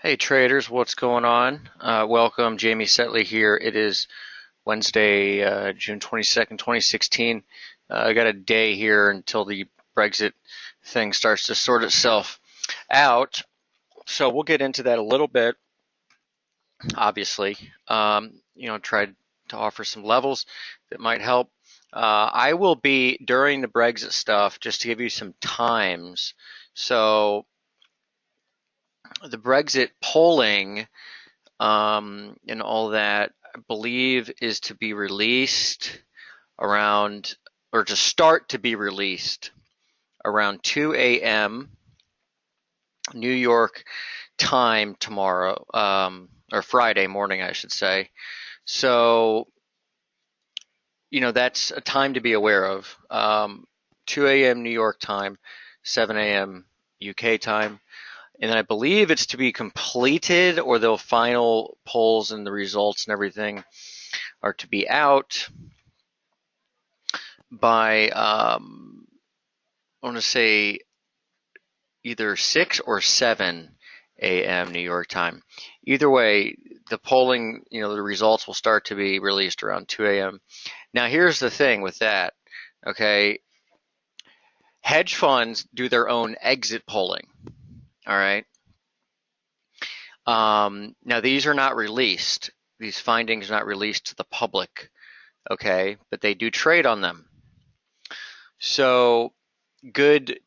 Hey traders, what's going on? Welcome, Jamie Saettele here. It is Wednesday, June 22nd, 2016. I got a day here until the Brexit thing starts to sort itself out. So we'll get into that a little bit, obviously. Tried to offer some levels that might help. I will be, during the Brexit stuff, just to give you some times. So the Brexit polling and all that, I believe, is to be released around, or to start to be released around 2 a.m. New York time tomorrow, or Friday morning, I should say. So, that's a time to be aware of. 2 a.m. New York time, 7 a.m. UK time. And then I believe it's to be completed, or the final polls and the results and everything are to be out by, I want to say, either 6 or 7 a.m. New York time. Either way, the polling, the results will start to be released around 2 a.m. Now, here's the thing with that, okay? Hedge funds do their own exit polling, all right? Now, these are not released. These findings are not released to the public, okay? But they do trade on them. So good,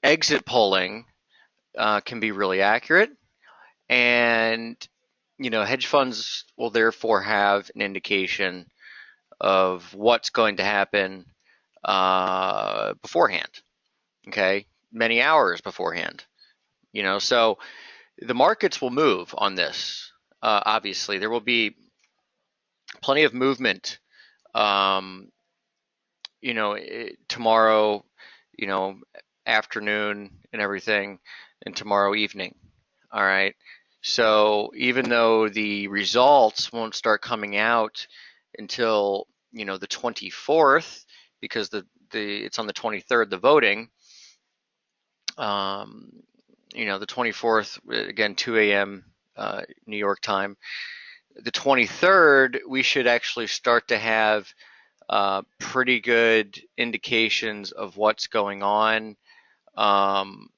exit polling can be really accurate, and hedge funds will therefore have an indication of what's going to happen beforehand. Okay, many hours beforehand. So the markets will move on this. Obviously, there will be plenty of movement. Um, tomorrow, you know, afternoon and everything, and tomorrow evening. All right. So even though the results won't start coming out until the 24th, because the it's on the 23rd, the voting. Um, the 24th, again, 2 a.m. New York time. The 23rd, we should actually start to have pretty good indications of what's going on, um,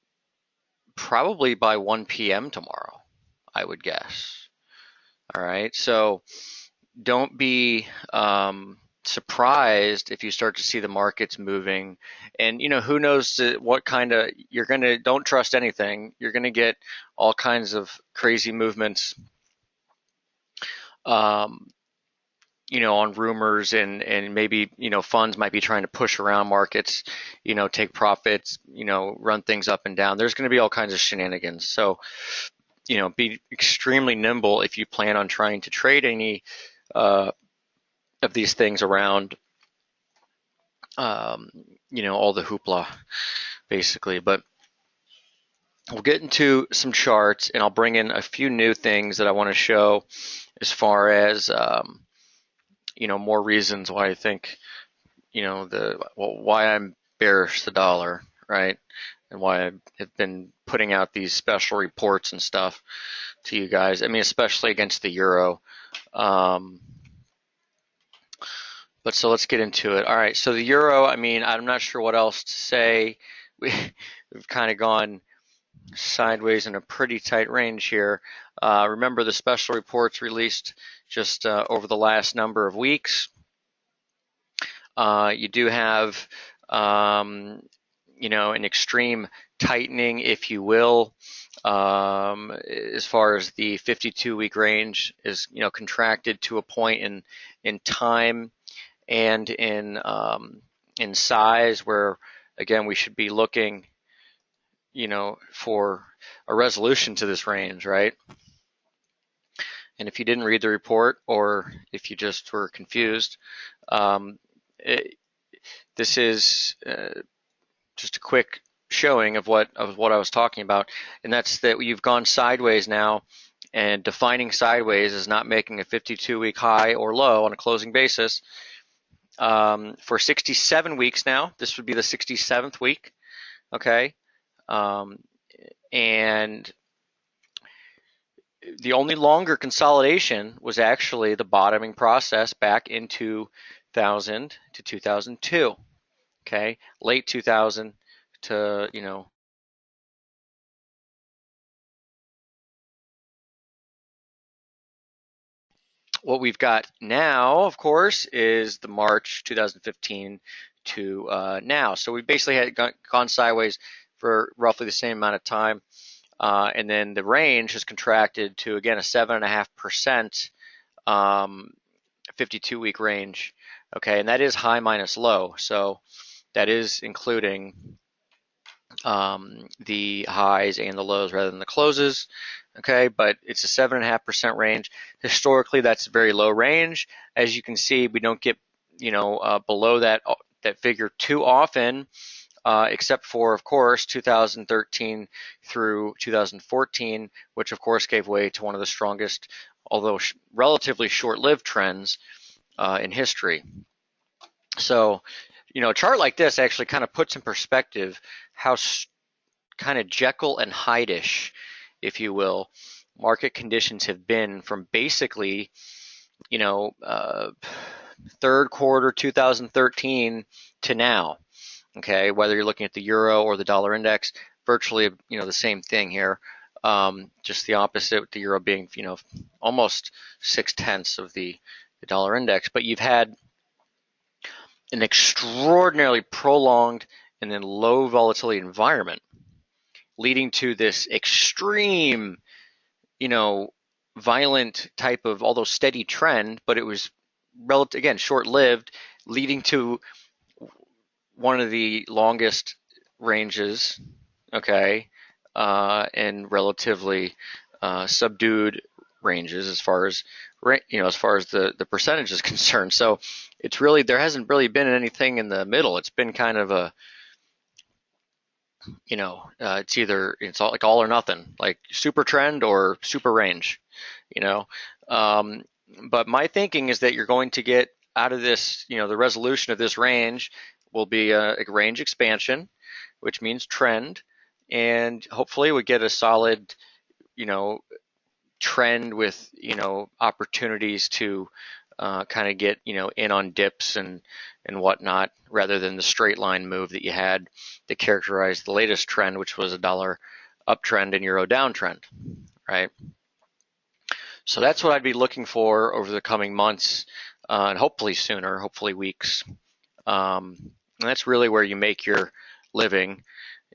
probably by 1 p.m. tomorrow, I would guess. All right, so don't be surprised if you start to see the markets moving. And who knows what kind of, don't trust anything. You're gonna get all kinds of crazy movements. Um, on rumors, and maybe, funds might be trying to push around markets, take profits, run things up and down. There's going to be all kinds of shenanigans. So, be extremely nimble if you plan on trying to trade any of these things around, all the hoopla, basically. But we'll get into some charts, and I'll bring in a few new things that I want to show as far as, more reasons why I think, why I'm bearish the dollar, right? And why I have been putting out these special reports and stuff to you guys. I mean, especially against the euro. But so let's get into it. All right, so the euro, I mean, I'm not sure what else to say. We've kind of gone sideways in a pretty tight range here. Remember the special reports released just over the last number of weeks. You do have, an extreme tightening, if you will, as far as the 52-week range is, contracted to a point in time and in size where, again, we should be looking, for a resolution to this range, right? And if you didn't read the report, or if you just were confused, this is just a quick showing of what I was talking about, and that's that you've gone sideways now, and defining sideways is not making a 52-week high or low on a closing basis for 67 weeks now. This would be the 67th week, okay? And the only longer consolidation was actually the bottoming process back in 2000 to 2002. Okay, late 2000 to what we've got now, of course, is the March 2015 to now. So we basically had gone sideways for roughly the same amount of time. And then the range has contracted to, again, a 7.5% 52-week range. Okay, and that is high minus low. So that is including the highs and the lows rather than the closes. Okay, but it's a 7.5% range. Historically, that's a very low range. As you can see, we don't get below that figure too often, except for, of course, 2013 through 2014, which of course gave way to one of the strongest, although relatively short-lived trends in history. So, a chart like this actually kind of puts in perspective how kind of Jekyll and Hyde-ish, if you will, market conditions have been from basically, third quarter 2013 to now. Okay, whether you're looking at the euro or the dollar index, virtually, the same thing here. Just the opposite, with the euro being, almost 6/10 of the dollar index. But you've had an extraordinarily prolonged and then low volatility environment, leading to this extreme, violent type of, although steady trend, but it was again short-lived, leading to one of the longest ranges, okay, and relatively subdued ranges as far as the percentage is concerned. So it's really, there hasn't really been anything in the middle. It's been kind of a it's all or nothing, like super trend or super range, but my thinking is that you're going to get out of this, the resolution of this range will be a range expansion, which means trend, and hopefully we get a solid, trend with, opportunities to kind of get, in on dips and whatnot, rather than the straight line move that you had that characterized the latest trend, which was a dollar uptrend and euro downtrend, right? So that's what I'd be looking for over the coming months, and hopefully sooner, hopefully weeks. And that's really where you make your living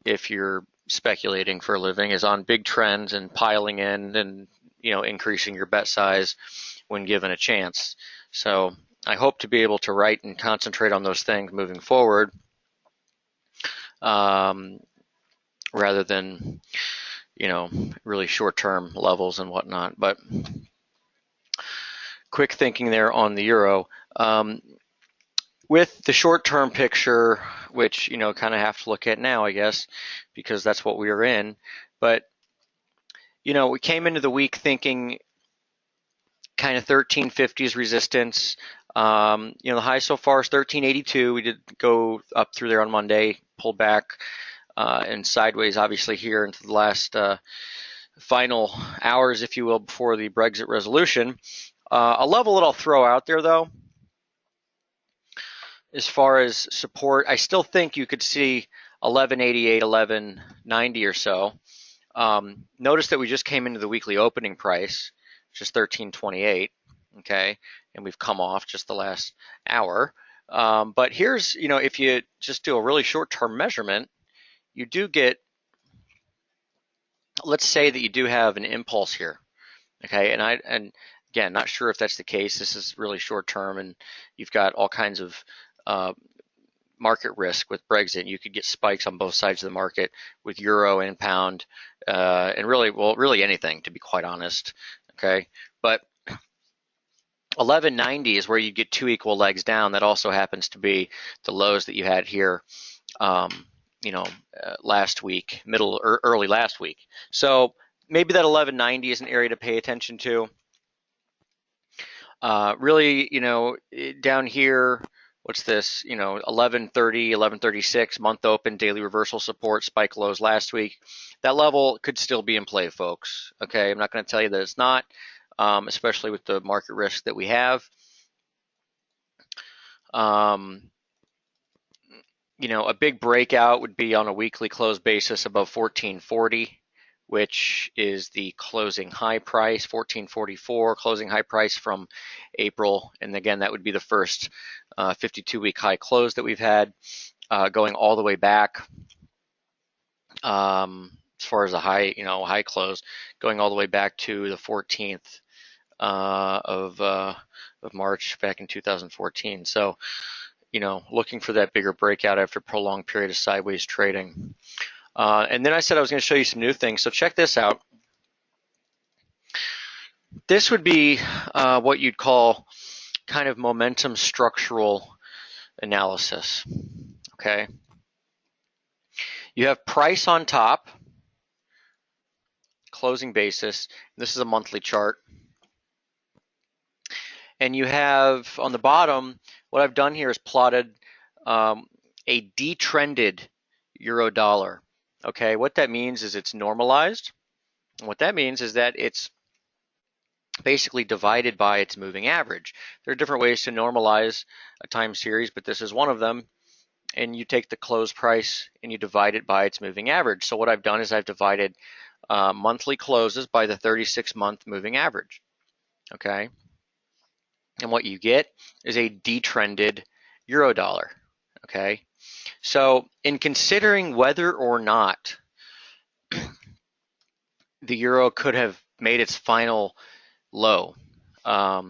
if you're speculating for a living, is on big trends and piling in and, increasing your bet size when given a chance. So I hope to be able to write and concentrate on those things moving forward, rather than, really short-term levels and whatnot. But quick thinking there on the euro. With the short-term picture, which, kind of have to look at now, I guess, because that's what we are in. But, we came into the week thinking kind of 1350s resistance. The high so far is 1382. We did go up through there on Monday, pulled back and sideways, obviously, here into the last final hours, if you will, before the Brexit resolution. A level that I'll throw out there, though, as far as support, I still think you could see 1188, 1190 or so. Notice that we just came into the weekly opening price, which is 1328, okay, and we've come off just the last hour. But here's, if you just do a really short-term measurement, you do get, let's say that you do have an impulse here, okay, and again, not sure if that's the case. This is really short-term, and you've got all kinds of market risk with Brexit. You could get spikes on both sides of the market with euro and pound, and really anything, to be quite honest. Okay, but 1190 is where you get two equal legs down. That also happens to be the lows that you had here, last week, middle or early last week. So maybe that 1190 is an area to pay attention to. Really, down here, what's this, 1130, 1136, month open, daily reversal support, spike lows last week. That level could still be in play, folks. Okay, I'm not going to tell you that it's not, especially with the market risk that we have. A big breakout would be on a weekly close basis above 1440, which is the closing high price, 1444 closing high price from April. And again, that would be the first 52-week high close that we've had, going all the way back, as far as a high close, going all the way back to the 14th of March back in 2014. So, looking for that bigger breakout after a prolonged period of sideways trading. And then I said I was going to show you some new things. So check this out. This would be what you'd call kind of momentum structural analysis. Okay. You have price on top, closing basis. This is a monthly chart. And you have on the bottom, what I've done here is plotted a detrended euro dollar. Okay, what that means is it's normalized. And what that means is that it's basically divided by its moving average. There are different ways to normalize a time series, but this is one of them. And you take the close price and you divide it by its moving average. So what I've done is I've divided monthly closes by the 36-month moving average. Okay. And what you get is a detrended euro dollar. Okay. So in considering whether or not the euro could have made its final low, I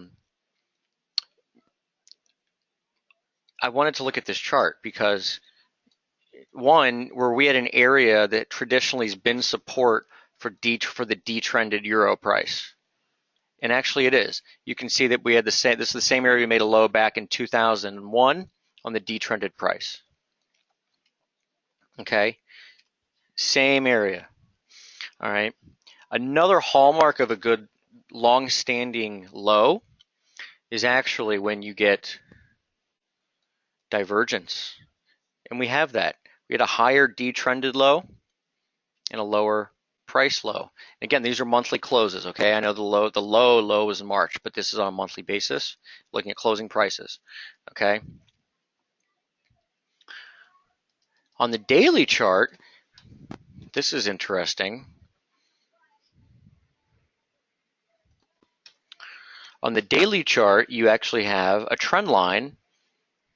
wanted to look at this chart because, one, were we at an area that traditionally has been support for the detrended euro price? And actually it is. You can see that we had this is the same area we made a low back in 2001 on the detrended price. Okay, same area. All right. Another hallmark of a good long-standing low is actually when you get divergence. And we have that. We had a higher detrended low and a lower price low. Again, these are monthly closes, okay? I know the low was in March, but this is on a monthly basis, looking at closing prices, okay? On the daily chart, this is interesting. On the daily chart, you actually have a trend line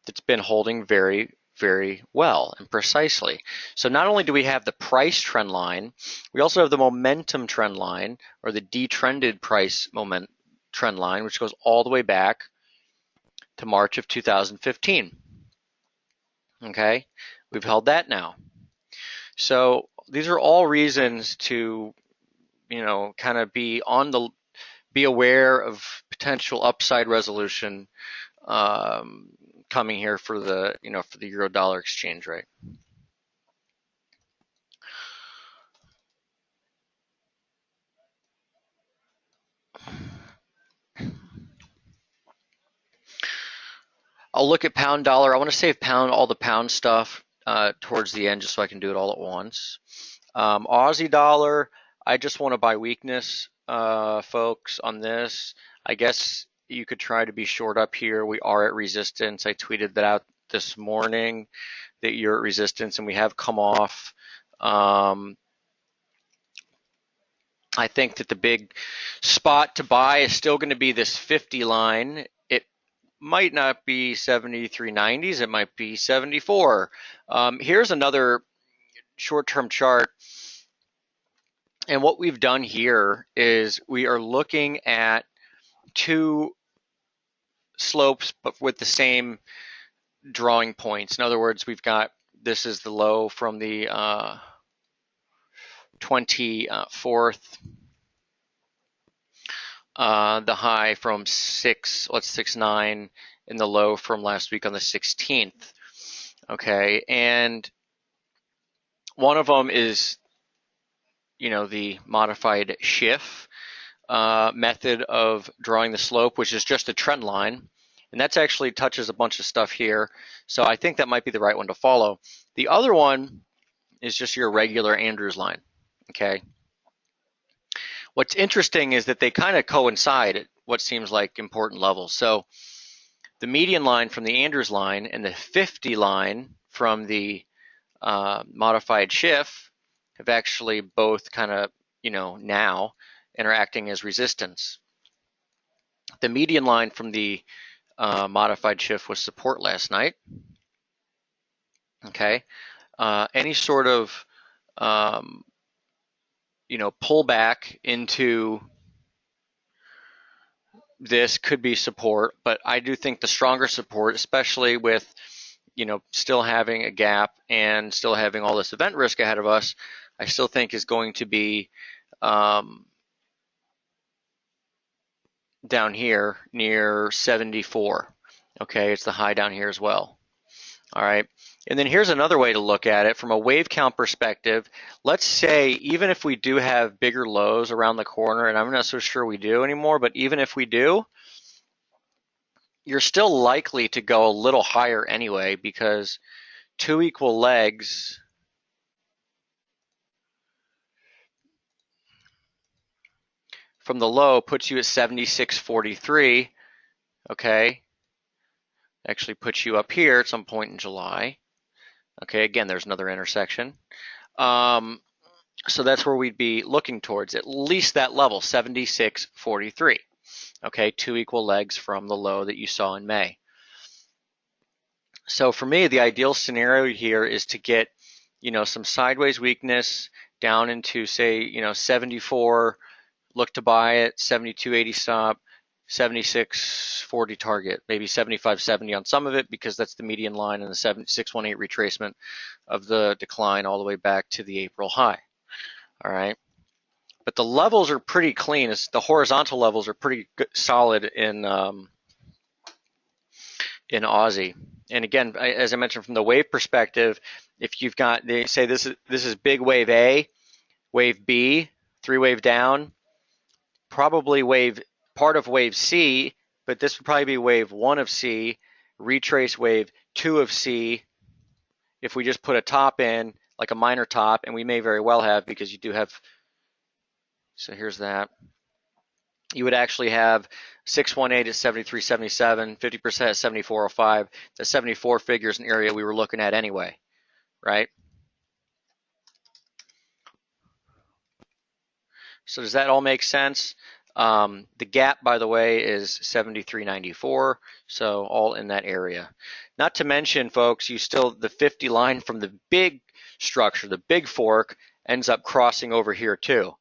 that's been holding very, very well and precisely. So not only do we have the price trend line, we also have the momentum trend line, or the detrended price moment trend line, which goes all the way back to March of 2015. Okay, we've held that now. So these are all reasons to, kind of be aware of potential upside resolution coming here for the euro dollar exchange rate. I'll look at pound dollar. I want to save all the pound stuff towards the end just so I can do it all at once. Aussie dollar, I just want to buy weakness, folks, on this. I guess you could try to be short up here. We are at resistance. I tweeted that out this morning that you're at resistance, and we have come off. I think that the big spot to buy is still going to be this 50 line. It might not be 73.90s. It might be 74. Here's another short-term chart. And what we've done here is we are looking at two slopes but with the same drawing points. In other words, we've got, this is the low from the 24th, the high from 6.9, and the low from last week on the 16th. Okay, and one of them is, the modified Schiff method of drawing the slope, which is just a trend line. And that's actually touches a bunch of stuff here. So I think that might be the right one to follow. The other one is just your regular Andrews line. Okay. What's interesting is that they kind of coincide at what seems like important levels. So the median line from the Andrews line and the 50 line from the modified Schiff have actually both kind of, now interacting as resistance. The median line from the modified Schiff was support last night. Okay. Any sort of, pullback into this could be support, but I do think the stronger support, especially with, still having a gap and still having all this event risk ahead of us, I still think is going to be down here near 74. Okay, it's the high down here as well. All right. And then here's another way to look at it from a wave count perspective. Let's say even if we do have bigger lows around the corner, and I'm not so sure we do anymore, but even if we do, you're still likely to go a little higher anyway, because two equal legs from the low puts you at 76.43. Okay. Actually puts you up here at some point in July. Okay, again, there's another intersection. So that's where we'd be looking towards, at least that level, 76.43. Okay, two equal legs from the low that you saw in May. So for me, the ideal scenario here is to get, some sideways weakness down into, say, 74, look to buy it, 72.80 stop, 76.40 target, maybe 75.70 on some of it, because that's the median line and the 618 retracement of the decline all the way back to the April high. All right. But the levels are pretty clean. The horizontal levels are pretty good, solid in Aussie. And again, as I mentioned, from the wave perspective, if you've got, they say this is big wave A, wave B, three wave down, probably part of wave C, but this would probably be wave 1 of C, retrace wave 2 of C, if we just put a top in, like a minor top, and we may very well have, because you do have, so here's that. You would actually have 618 at 73.77, 50% at 74.05. The 74 figure is an area we were looking at anyway, right? So does that all make sense? The gap, by the way, is 73.94, so all in that area. Not to mention, folks, the 50 line from the big structure, the big fork, ends up crossing over here too.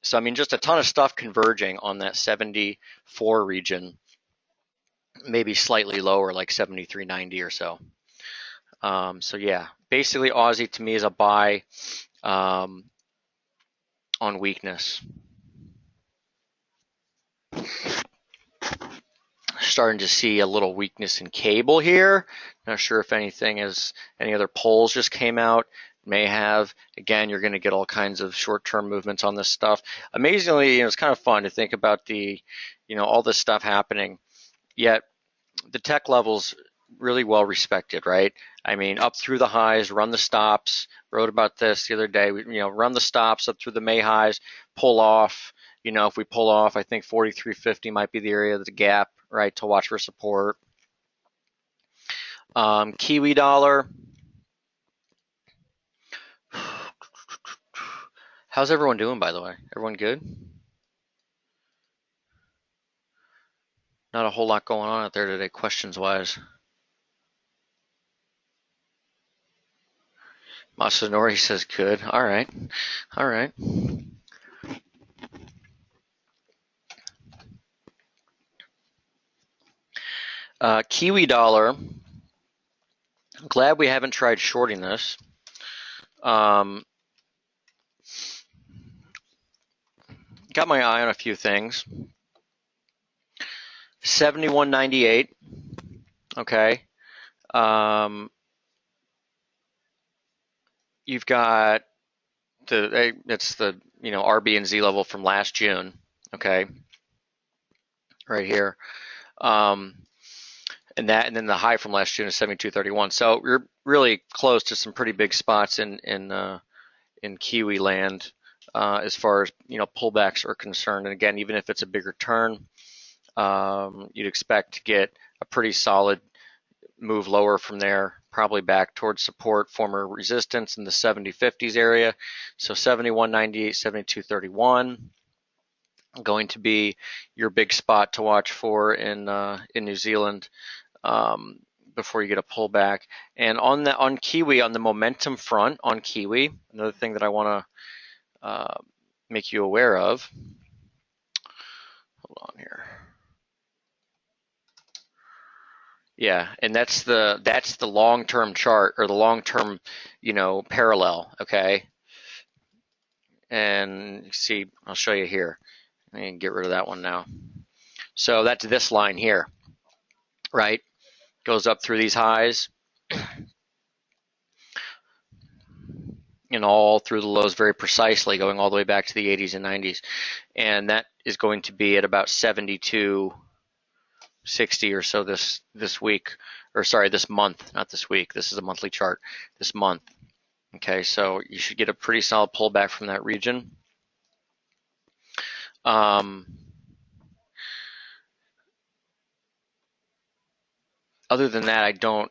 So, I mean, just a ton of stuff converging on that 74 region, maybe slightly lower, like 73.90 or so. So yeah, basically Aussie to me is a buy on weakness. Starting to see a little weakness in cable here. Not sure if any other polls just came out. May have. Again, you're going to get all kinds of short-term movements on this stuff. Amazingly, it's kind of fun to think about all this stuff happening. Yet the tech level's really well respected, right? I mean, up through the highs, run the stops. Wrote about this the other day. Run the stops up through the May highs, pull off. If we pull off, I think 43.50 might be the area of the gap, right, to watch for support. Kiwi dollar. How's everyone doing, by the way? Everyone good? Not a whole lot going on out there today, questions-wise. Masanori says good. All right. All right. Kiwi dollar. I'm glad we haven't tried shorting this. Got my eye on a few things. 71.98. Okay. You've got it's the RB and Z level from last June. Okay. Right here. and then the high from last June is 72.31. So we're really close to some pretty big spots in Kiwi land as far as pullbacks are concerned. And again, even if it's a bigger turn, you'd expect to get a pretty solid move lower from there, probably back towards support, former resistance in the 70.50s area. So 71.98, 72.31 going to be your big spot to watch for in New Zealand before you get a pullback. And on Kiwi, on the momentum front on Kiwi, another thing that I want to make you aware of. Hold on here. Yeah, and that's the long-term chart or the long-term, parallel, okay? And you see, I'll show you here. I can get rid of that one now. So that's this line here, right? Goes up through these highs and all through the lows very precisely, going all the way back to the 80s and 90s. And that is going to be at about 72.60 or so this week, or sorry, this month, not this week. This is a monthly chart. This month. Okay, so you should get a pretty solid pullback from that region. Other than that, I don't,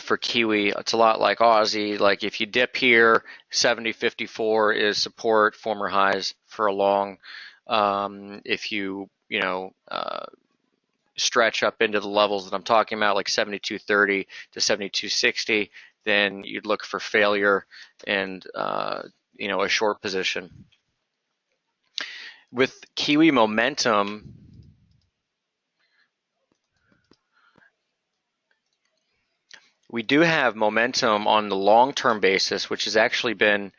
for Kiwi, it's a lot like Aussie. Like if you dip here, 70.54 is support, former highs for a long. If you, stretch up into the levels that I'm talking about, like 72.30 to 72.60, then you'd look for failure and, a short position. With Kiwi momentum, we do have momentum on the long-term basis, which has actually been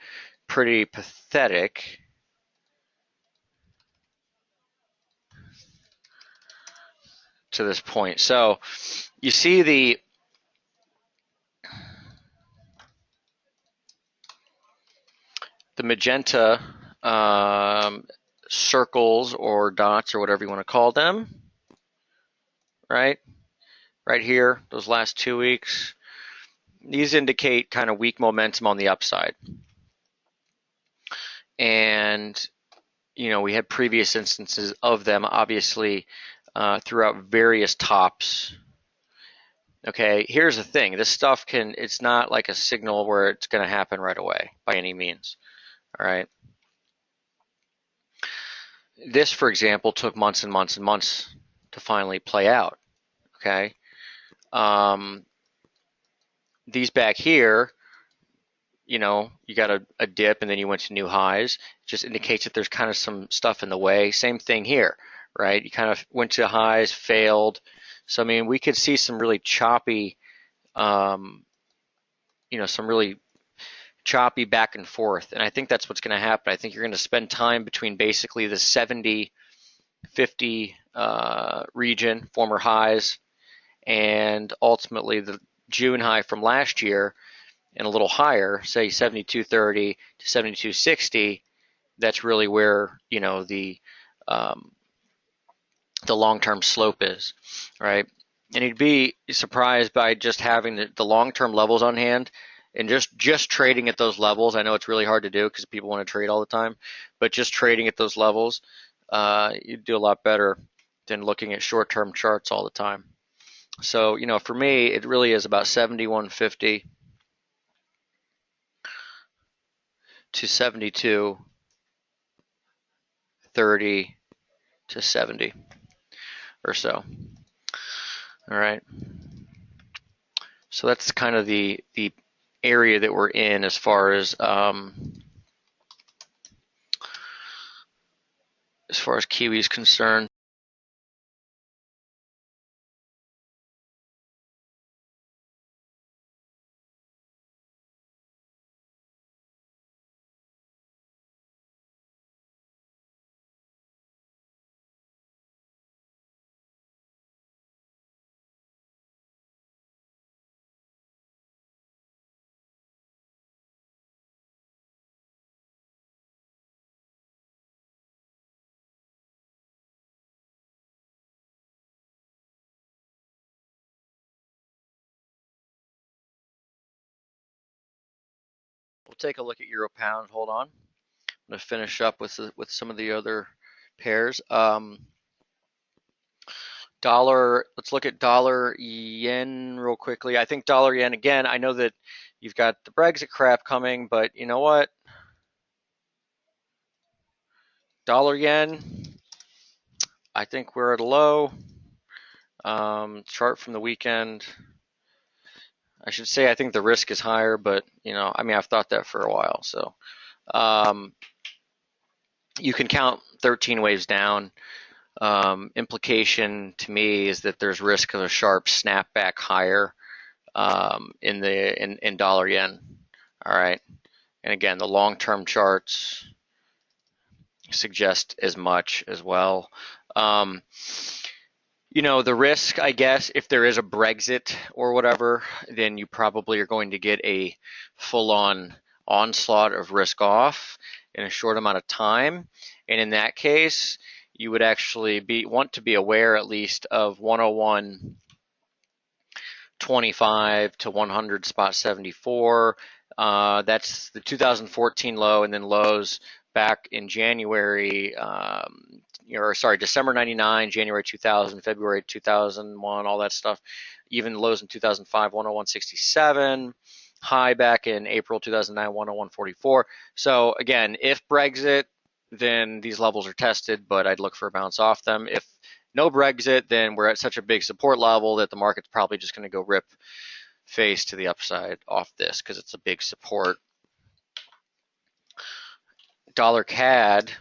pretty pathetic. To this point. So you see the magenta circles or dots or whatever you want to call them, right? Right here, those last 2 weeks. These indicate kind of weak momentum on the upside. And, we had previous instances of them, obviously, throughout various tops. Okay, here's the thing. This stuff it's not like a signal where it's going to happen right away by any means. All right. This, for example, took months and months and months to finally play out. Okay. These back here, you got a dip and then you went to new highs. It just indicates that there's kind of some stuff in the way. Same thing here, right? You kind of went to highs, failed. So, I mean, we could see some really choppy, some really choppy back and forth. And I think that's what's going to happen. I think you're going to spend time between basically the 70.50 region, former highs, and ultimately the June high from last year and a little higher, say 72.30 to 72.60. That's really where the long-term slope is, right? And you'd be surprised by just having the long-term levels on hand and just trading at those levels. I know it's really hard to do because people want to trade all the time, but just trading at those levels, you'd do a lot better than looking at short-term charts all the time. So, for me, it really is about 71.50 to 72.30 to 70 or so. All right. So that's kind of the area that we're in as far as Kiwi is concerned. take a look at euro pound. Hold on. I'm going to finish up with some of the other pairs. Dollar, let's look at dollar yen real quickly. I think dollar yen, again, I know that you've got the Brexit crap coming, but you know what? Dollar yen, I think we're at a low. Chart from the weekend. I should say I think the risk is higher, but I mean, I've thought that for a while. So you can count 13 waves down. Implication to me is that there's risk of a sharp snapback higher in dollar yen. All right, and again, the long-term charts suggest as much as well. The risk, I guess, if there is a Brexit or whatever, then you probably are going to get a full-on onslaught of risk off in a short amount of time. And in that case, you would actually want to be aware at least of 101.25 to 100 spot 74. That's the 2014 low, and then lows back in January, December 99, January 2000, February 2001, all that stuff. Even lows in 2005, 101.67. High back in April 2009, 101.44. So again, if Brexit, then these levels are tested, but I'd look for a bounce off them. If no Brexit, then we're at such a big support level that the market's probably just going to go rip face to the upside off this because it's a big support. Dollar CAD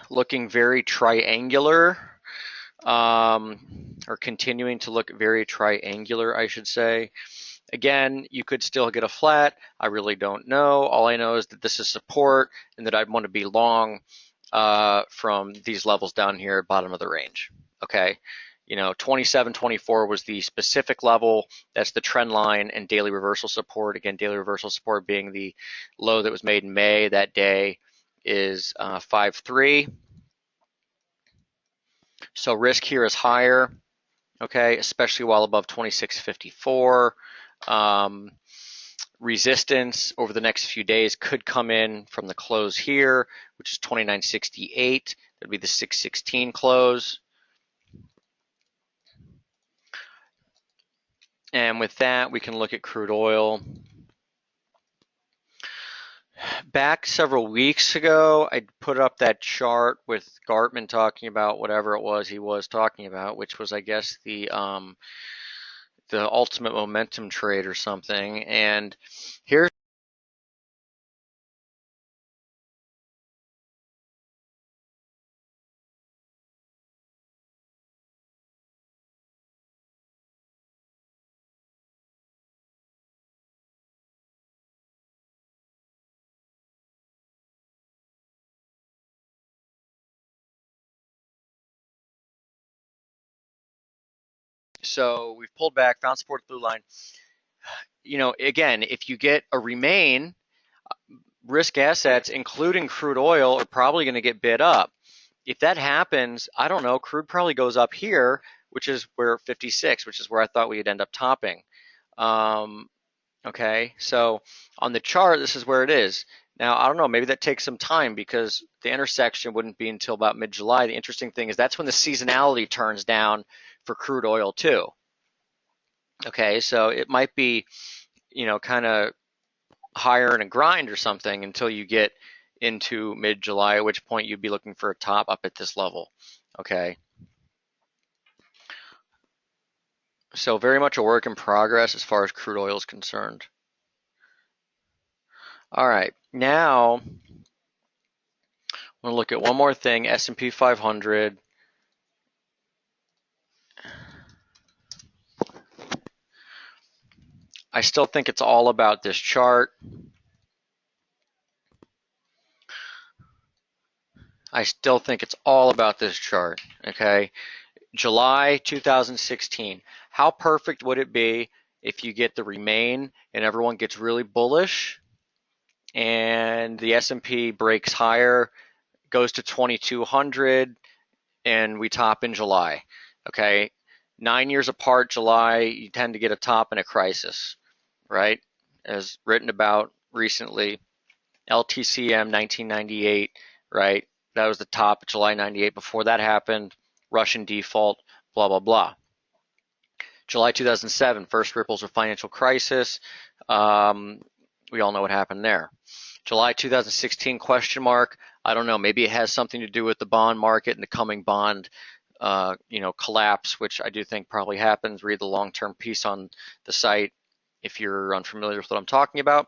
looking very triangular, or continuing to look very triangular, I should say. Again, you could still get a flat. I really don't know. All I know is that this is support and that I'd want to be long from these levels down here at bottom of the range. Okay. 27.24 was the specific level. That's the trend line and daily reversal support. Again, daily reversal support being the low that was made in May. That day is 5.3. So risk here is higher, okay, especially while above 26.54. Resistance over the next few days could come in from the close here, which is 29.68. That would be the 6.16 close. And with that, we can look at crude oil. Back several weeks ago, I put up that chart with Gartman talking about whatever it was he was talking about, which was, I guess, the ultimate momentum trade or something. And here's so we've pulled back, found support at the blue line. Again, if you get a remain, risk assets, including crude oil, are probably going to get bid up. If that happens, I don't know, crude probably goes up here, which is where 56, which is where I thought we'd end up topping. Okay, so on the chart, this is where it is. Now, I don't know, maybe that takes some time because the intersection wouldn't be until about mid-July. The interesting thing is that's when the seasonality turns down for crude oil too. Okay, so it might be, kind of higher in a grind or something until you get into mid-July, at which point you'd be looking for a top up at this level. Okay. So very much a work in progress as far as crude oil is concerned. All right, now I'm going to look at one more thing, S&P 500. I still think it's all about this chart. I still think it's all about this chart, okay? July 2016. How perfect would it be if you get the remain and everyone gets really bullish and the S&P breaks higher, goes to 2200, and we top in July, okay? 9 years apart, July, you tend to get a top in a crisis, right? As written about recently, LTCM 1998, right? That was the top, July 98. Before that happened, Russian default, blah, blah, blah. July 2007, first ripples of financial crisis. We all know what happened there. July 2016 question mark. I don't know. Maybe it has something to do with the bond market and the coming bond, collapse, which I do think probably happens. Read the long-term piece on the site if you're unfamiliar with what I'm talking about.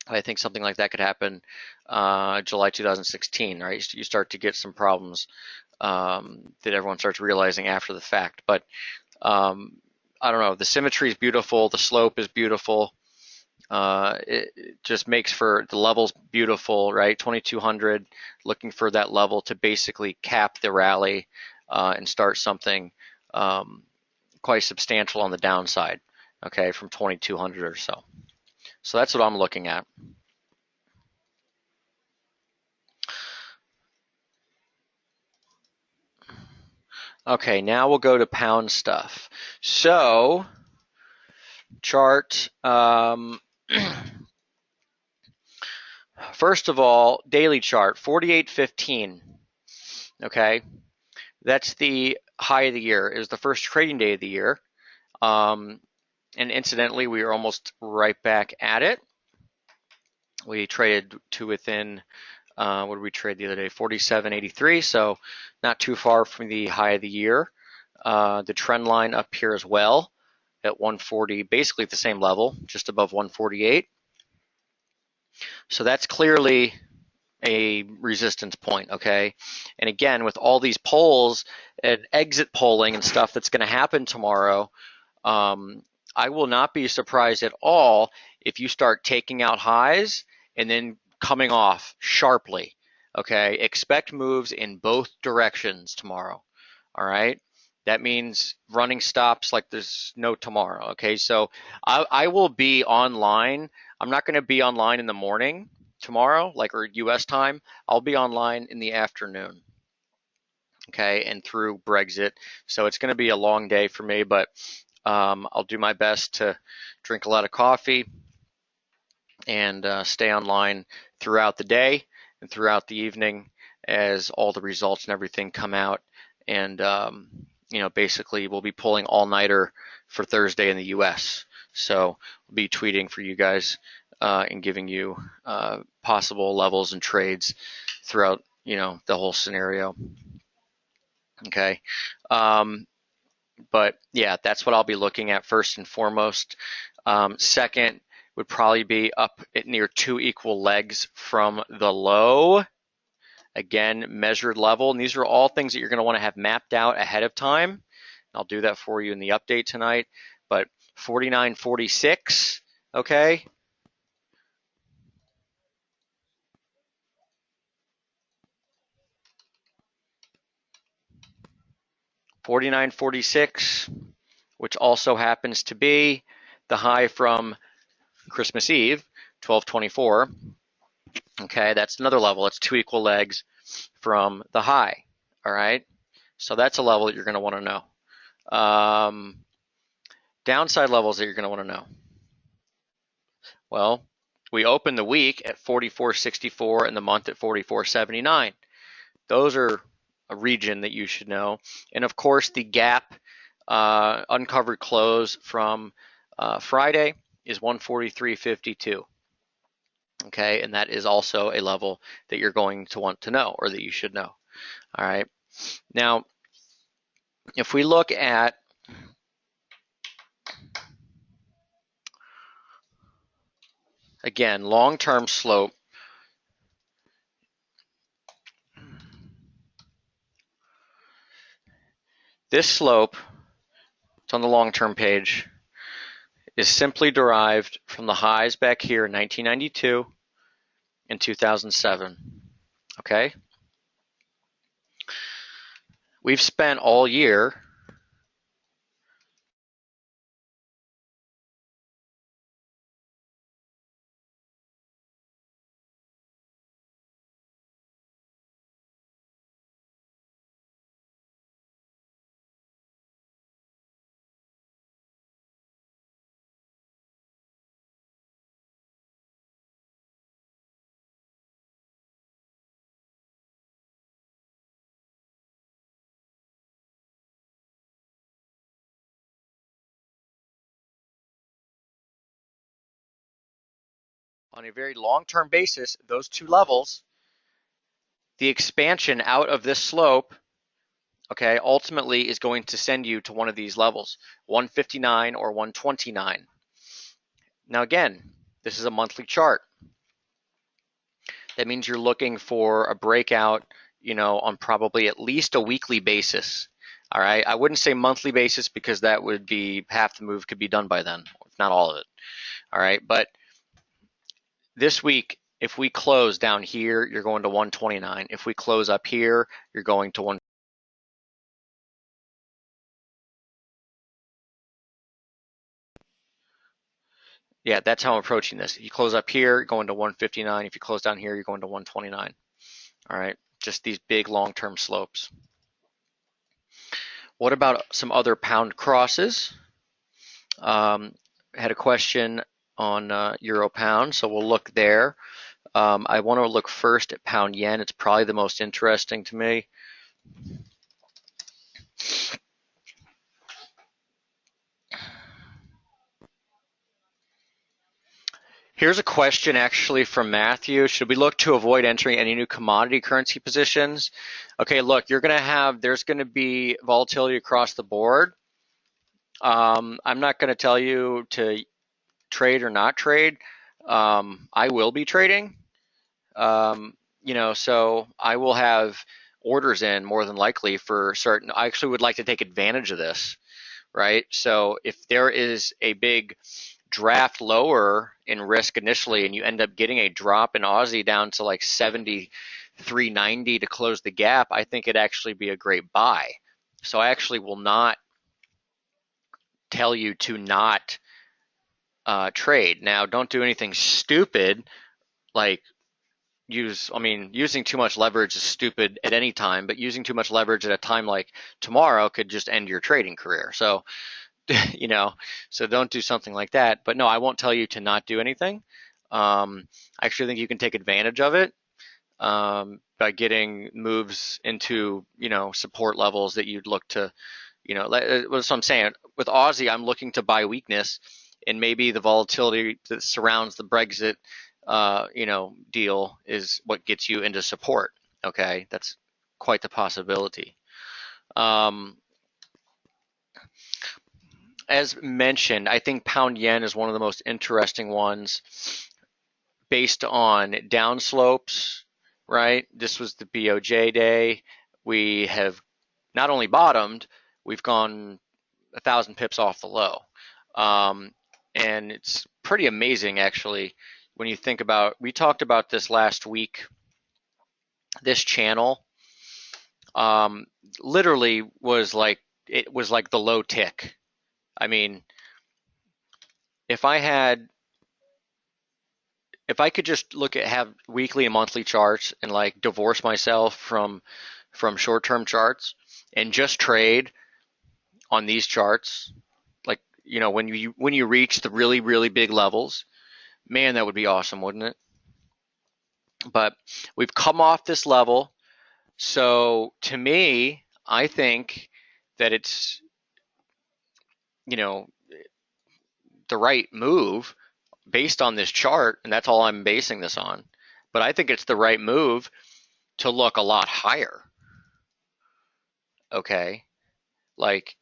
I think something like that could happen July 2016, right? You start to get some problems that everyone starts realizing after the fact. But I don't know. The symmetry is beautiful. The slope is beautiful. It just makes for the levels beautiful, right? 2200, looking for that level to basically cap the rally and start something quite substantial on the downside, okay, from 2200 or so. So that's what I'm looking at. Okay, now we'll go to pound stuff. So, chart. First of all, daily chart, 48.15. Okay, that's the high of the year. It was the first trading day of the year. And incidentally, we are almost right back at it. We traded to within, what did we trade the other day? 47.83, so not too far from the high of the year. The trend line up here as well at 140, basically at the same level, just above 148. So that's clearly a resistance point, okay? And again, with all these polls and exit polling and stuff that's going to happen tomorrow, I will not be surprised at all if you start taking out highs and then coming off sharply, okay? Expect moves in both directions tomorrow, all right? That means running stops like there's no tomorrow, okay? So I will be online. I'm not going to be online in the morning tomorrow, like or US time. I'll be online in the afternoon, okay, and through Brexit. So it's going to be a long day for me, but I'll do my best to drink a lot of coffee and stay online throughout the day and throughout the evening as all the results and everything come out. And basically we'll be pulling all-nighter for Thursday in the US. So we'll be tweeting for you guys and giving you possible levels and trades throughout, the whole scenario. Okay. But yeah, that's what I'll be looking at first and foremost. Second would probably be up at near 2 equal legs from the low. Again, measured level. And these are all things that you're going to want to have mapped out ahead of time. I'll do that for you in the update tonight. But 49.46, okay? $49.46, which also happens to be the high from Christmas Eve, 12/24. Okay, that's another level. It's 2 equal legs from the high. All right, so that's a level that you're going to want to know. Downside levels that you're going to want to know. Well, we opened the week at 44.64 and the month at 44.79. Those are a region that you should know. And of course, the gap uncovered close from Friday is 143.52. Okay, and that is also a level that you're going to want to know or that you should know. All right. Now, if we look at again long-term slope, this slope, it's on the long-term page, is simply derived from the highs back here in 1992 and 2007. Okay? We've spent all year on a very long-term basis, those two levels, the expansion out of this slope, okay, ultimately is going to send you to one of these levels, 159 or 129. Now again, this is a monthly chart. That means you're looking for a breakout, on probably at least a weekly basis. All right, I wouldn't say monthly basis because that would be half the move could be done by then, if not all of it. All right, but this week, if we close down here, you're going to 129. If we close up here, you're going to 1. Yeah, that's how I'm approaching this. If you close up here, you're going to 159. If you close down here, you're going to 129. All right, just these big long-term slopes. What about some other pound crosses? Had a question on euro pound, so we'll look there. I want to look first at pound yen. It's probably the most interesting to me. Here's a question actually from Matthew. Should we look to avoid entering any new commodity currency positions? Okay, look, there's going to be volatility across the board. I'm not going to tell you to trade or not trade. I will be trading. So I will have orders in more than likely for certain. I actually would like to take advantage of this, right? So if there is a big draft lower in risk initially and you end up getting a drop in Aussie down to like 73.90 to close the gap, I think it'd actually be a great buy. So I actually will not tell you to not trade. Now, don't do anything stupid like using too much leverage is stupid at any time, but using too much leverage at a time like tomorrow could just end your trading career. So, so don't do something like that. But no, I won't tell you to not do anything. I actually think you can take advantage of it by getting moves into, support levels that you'd look to, that's what I'm saying. With Aussie, I'm looking to buy weakness, and maybe the volatility that surrounds the Brexit deal is what gets you into support. Okay, that's quite the possibility. As mentioned, I think pound yen is one of the most interesting ones based on downslopes, right? This was the BOJ day. We have not only bottomed, we've gone 1,000 pips off the low. And it's pretty amazing, actually, when you think about, we talked about this last week, this channel literally was like, it was like the low tick. I mean, if I could just have weekly and monthly charts and like divorce myself from short-term charts and just trade on these charts, like, when you reach the really, really big levels, man, that would be awesome, wouldn't it? But we've come off this level. So to me, I think that it's, the right move based on this chart, and that's all I'm basing this on. But I think it's the right move to look a lot higher. Okay. Like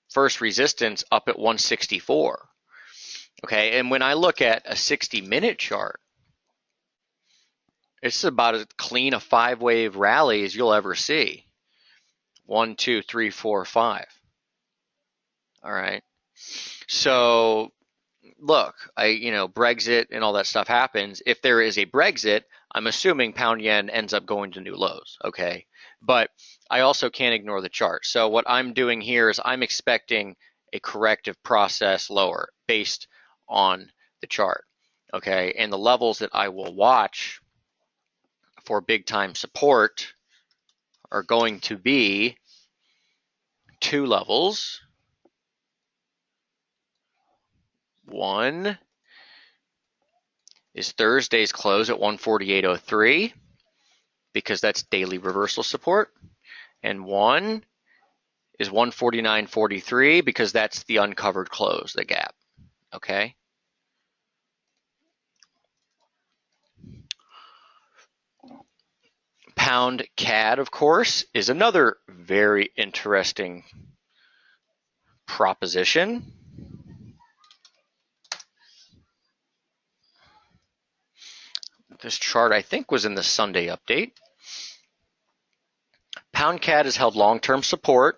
first resistance up at 164. Okay. And when I look at a 60-minute chart, it's about as clean a 5-wave rally as you'll ever see. 1, 2, 3, 4, 5. All right. So look, Brexit and all that stuff happens. If there is a Brexit, I'm assuming pound yen ends up going to new lows. Okay. But I also can't ignore the chart. So what I'm doing here is I'm expecting a corrective process lower based on the chart. Okay. And the levels that I will watch for big time support are going to be two levels. One is Thursday's close at 148.03 because that's daily reversal support. And one is 149.43 because that's the uncovered close, the gap. Okay. Pound CAD, of course, is another very interesting proposition. This chart, I think, was in the Sunday update. Pound CAD has held long-term support.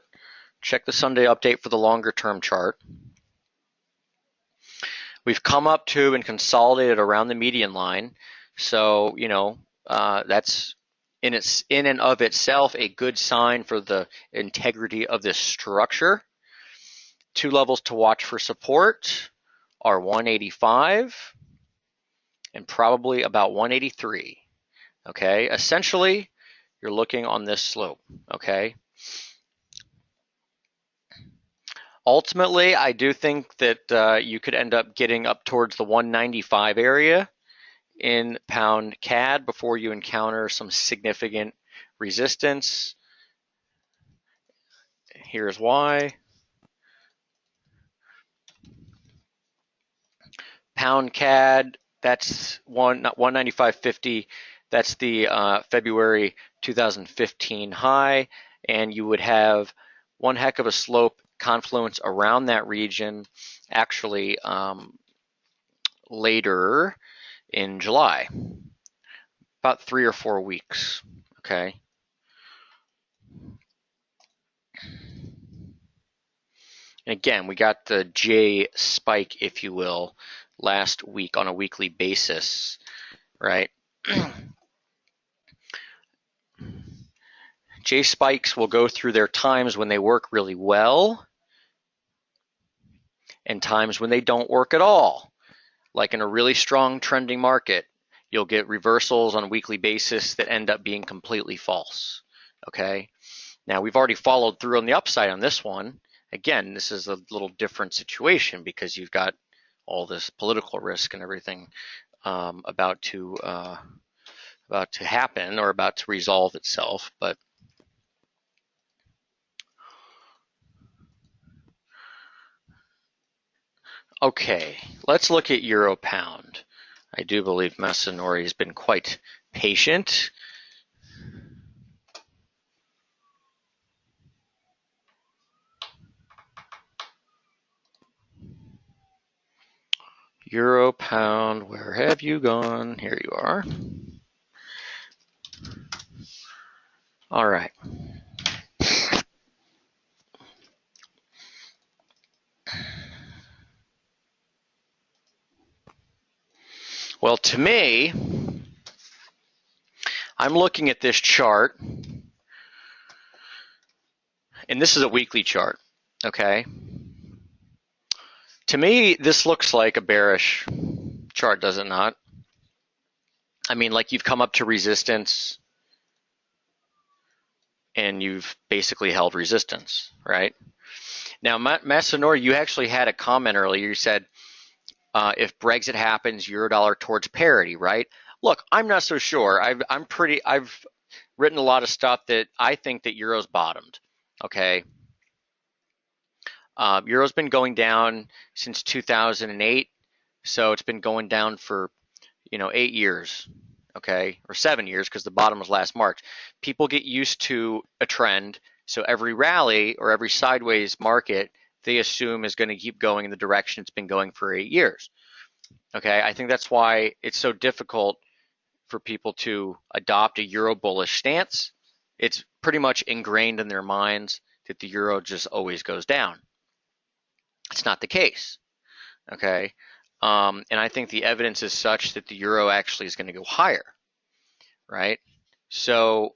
Check the Sunday update for the longer-term chart. We've come up to and consolidated around the median line. So, that's in and of itself a good sign for the integrity of this structure. Two levels to watch for support are 185 and probably about 183. Okay, essentially, you're looking on this slope. Okay. Ultimately, I do think that you could end up getting up towards the 195 area in pound CAD before you encounter some significant resistance. Here's why. Pound CAD, that's 195.50. That's the February 2015 high, and you would have one heck of a slope confluence around that region actually later in July, about 3 or 4 weeks. Okay. And again, we got the J spike, if you will, last week on a weekly basis, right? J spikes will go through their times when they work really well and times when they don't work at all. Like in a really strong trending market, you'll get reversals on a weekly basis that end up being completely false. Okay. Now we've already followed through on the upside on this one. Again, this is a little different situation because you've got all this political risk and everything about to happen or about to resolve itself. But okay, let's look at Euro Pound. I do believe Masanori has been quite patient. Euro Pound, where have you gone? Here you are. All right. Well, to me, I'm looking at this chart, and this is a weekly chart, okay? To me, this looks like a bearish chart, does it not? I mean, like you've come up to resistance and you've basically held resistance, right? Now, Masanori, you actually had a comment earlier. You said, if Brexit happens, euro-dollar towards parity, right? Look, I'm not so sure. I've written a lot of stuff that I think that euro's bottomed, okay? Euro's been going down since 2008, so it's been going down for 8 years, okay, or 7 years because the bottom was last March. People get used to a trend, so every rally or every sideways market they assume is going to keep going in the direction it's been going for 8 years. Okay, I think that's why it's so difficult for people to adopt a euro bullish stance. It's pretty much ingrained in their minds that the euro just always goes down. It's not the case. Okay, and I think the evidence is such that the euro actually is going to go higher, right? So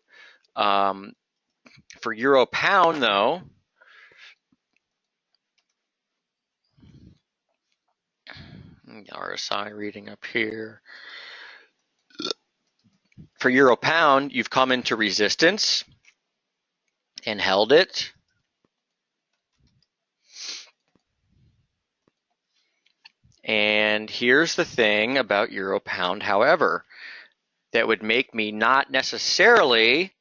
for euro pound, though, RSI reading up here. For euro pound, you've come into resistance and held it. And here's the thing about euro pound, however, that would make me not necessarily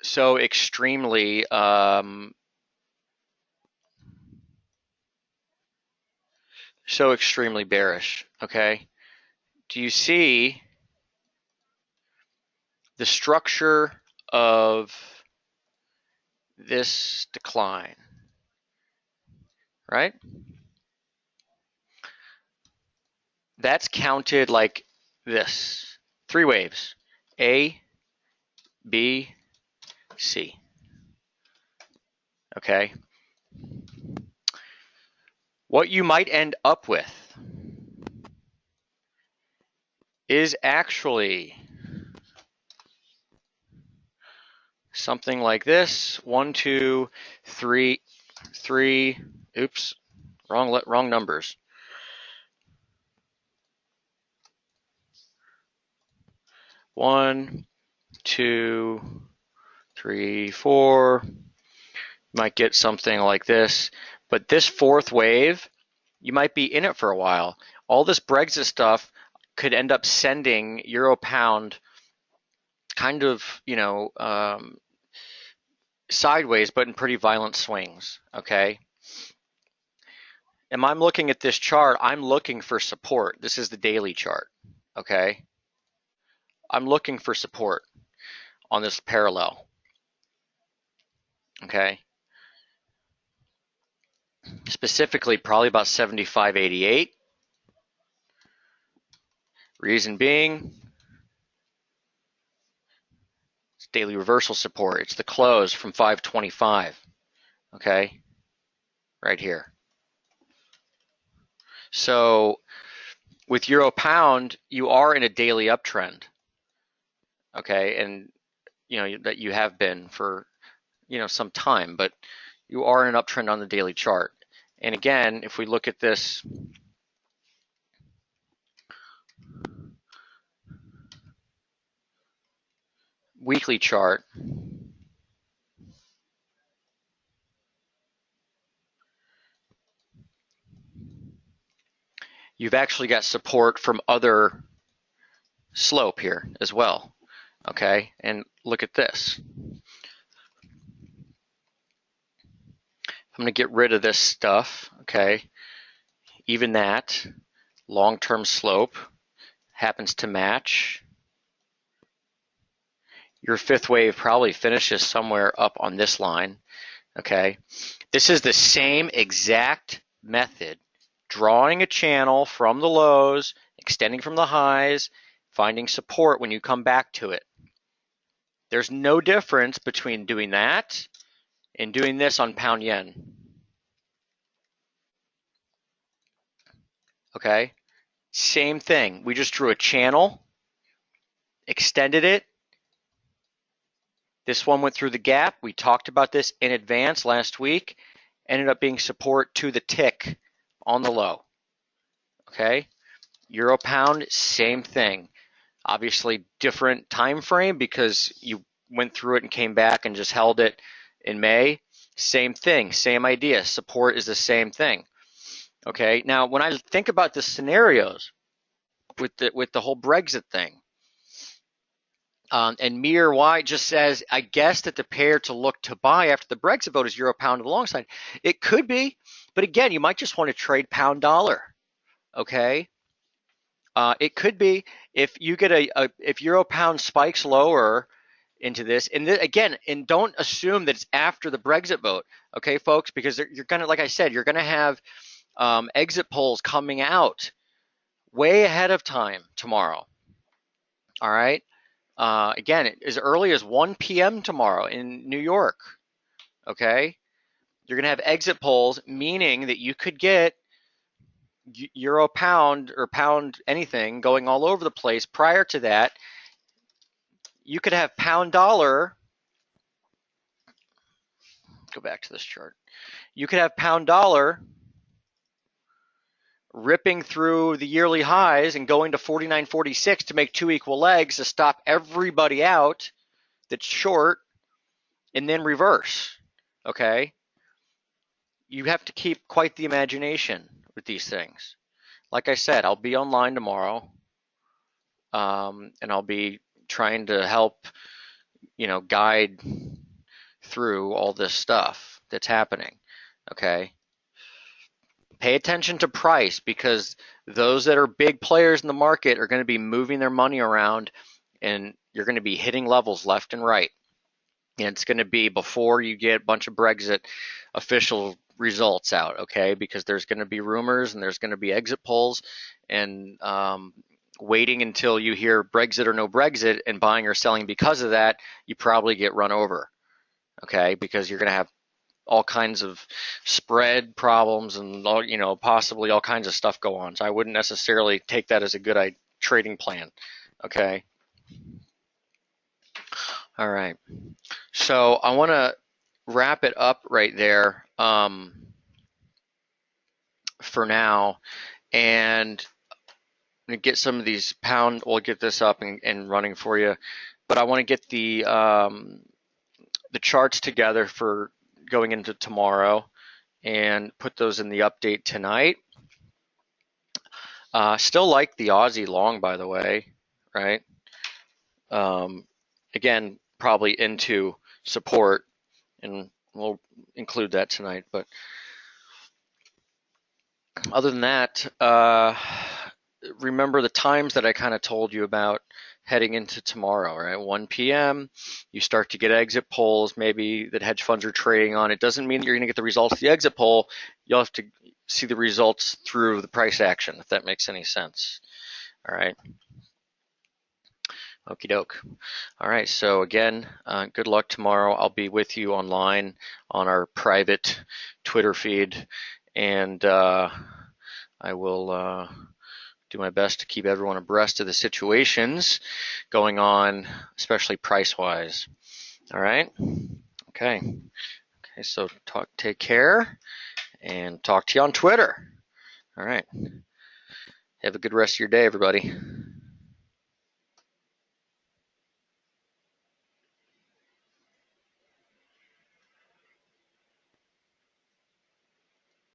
so extremely bearish. Okay, do you see the structure of this decline, right? That's counted like this. 3 waves. A, B, C. Okay? What you might end up with is actually something like this. 1, 2, 3, 3. Oops, wrong numbers. 1, 2, 3, 4. Might get something like this. But this 4th wave, you might be in it for a while. All this Brexit stuff could end up sending euro pound kind of, sideways, but in pretty violent swings. Okay. And I'm looking at this chart. I'm looking for support. This is the daily chart. Okay. I'm looking for support on this parallel. Okay. Specifically, probably about 75.88. Reason being, it's daily reversal support. It's the close from 525. Okay. Right here. So with euro pound, you are in a daily uptrend. Okay. And, that you have been for, some time, but you are in an uptrend on the daily chart. And again, if we look at this weekly chart, you've actually got support from other slope here as well. Okay, and look at this. I'm going to get rid of this stuff. Okay, even that long-term slope happens to match. Your 5th wave probably finishes somewhere up on this line. Okay, this is the same exact method, drawing a channel from the lows, extending from the highs, finding support when you come back to it. There's no difference between doing that and doing this on pound yen. Okay, same thing. We just drew a channel, extended it. This one went through the gap. We talked about this in advance last week. Ended up being support to the tick on the low. Okay, euro pound, same thing. Obviously different time frame because you went through it and came back and just held it in May. Same thing, same idea. Support is the same thing. Okay, now when I think about the scenarios with the whole Brexit thing, and Mir White just says, I guess that the pair to look to buy after the Brexit vote is euro pound to the long side. It could be, but again, you might just want to trade pound dollar. Okay, it could be if you get if euro pound spikes lower into this, and again, and don't assume that it's after the Brexit vote. Okay, folks, because you're gonna, like I said, you're gonna have exit polls coming out way ahead of time tomorrow. All right. Again, as early as 1 p.m. tomorrow in New York. Okay. You're going to have exit polls, meaning that you could get euro pound or pound anything going all over the place. Prior to that, you could have pound dollar. Go back to this chart. You could have pound dollar ripping through the yearly highs and going to 49.46 to make 2 equal legs to stop everybody out that's short, and then reverse. Okay, you have to keep quite the imagination with these things. Like I said, I'll be online tomorrow, and I'll be trying to help, guide through all this stuff that's happening. Okay, pay attention to price, because those that are big players in the market are going to be moving their money around, and you're going to be hitting levels left and right. And it's going to be before you get a bunch of Brexit official results out, okay? Because there's going to be rumors and there's going to be exit polls, and waiting until you hear Brexit or no Brexit and buying or selling because of that, you probably get run over, okay? Because you're going to have all kinds of spread problems and possibly all kinds of stuff go on. So I wouldn't necessarily take that as a good trading plan, okay? All right. So I want to wrap it up right there for now, and get some of these pound. We'll get this up and running for you, but I want to get the charts together for going into tomorrow and put those in the update tonight. Still like the Aussie long, by the way, right? Again, probably into support, and we'll include that tonight. But other than that, remember the times that I kind of told you about heading into tomorrow, right? 1 p.m., you start to get exit polls maybe that hedge funds are trading on. It doesn't mean that you're going to get the results of the exit poll. You'll have to see the results through the price action, if that makes any sense. All right. Okie doke. All right. So again, good luck tomorrow. I'll be with you online on our private Twitter feed, and I will do my best to keep everyone abreast of the situations going on, especially price-wise. All right? Okay. Okay, so take care, and talk to you on Twitter. All right. Have a good rest of your day, everybody.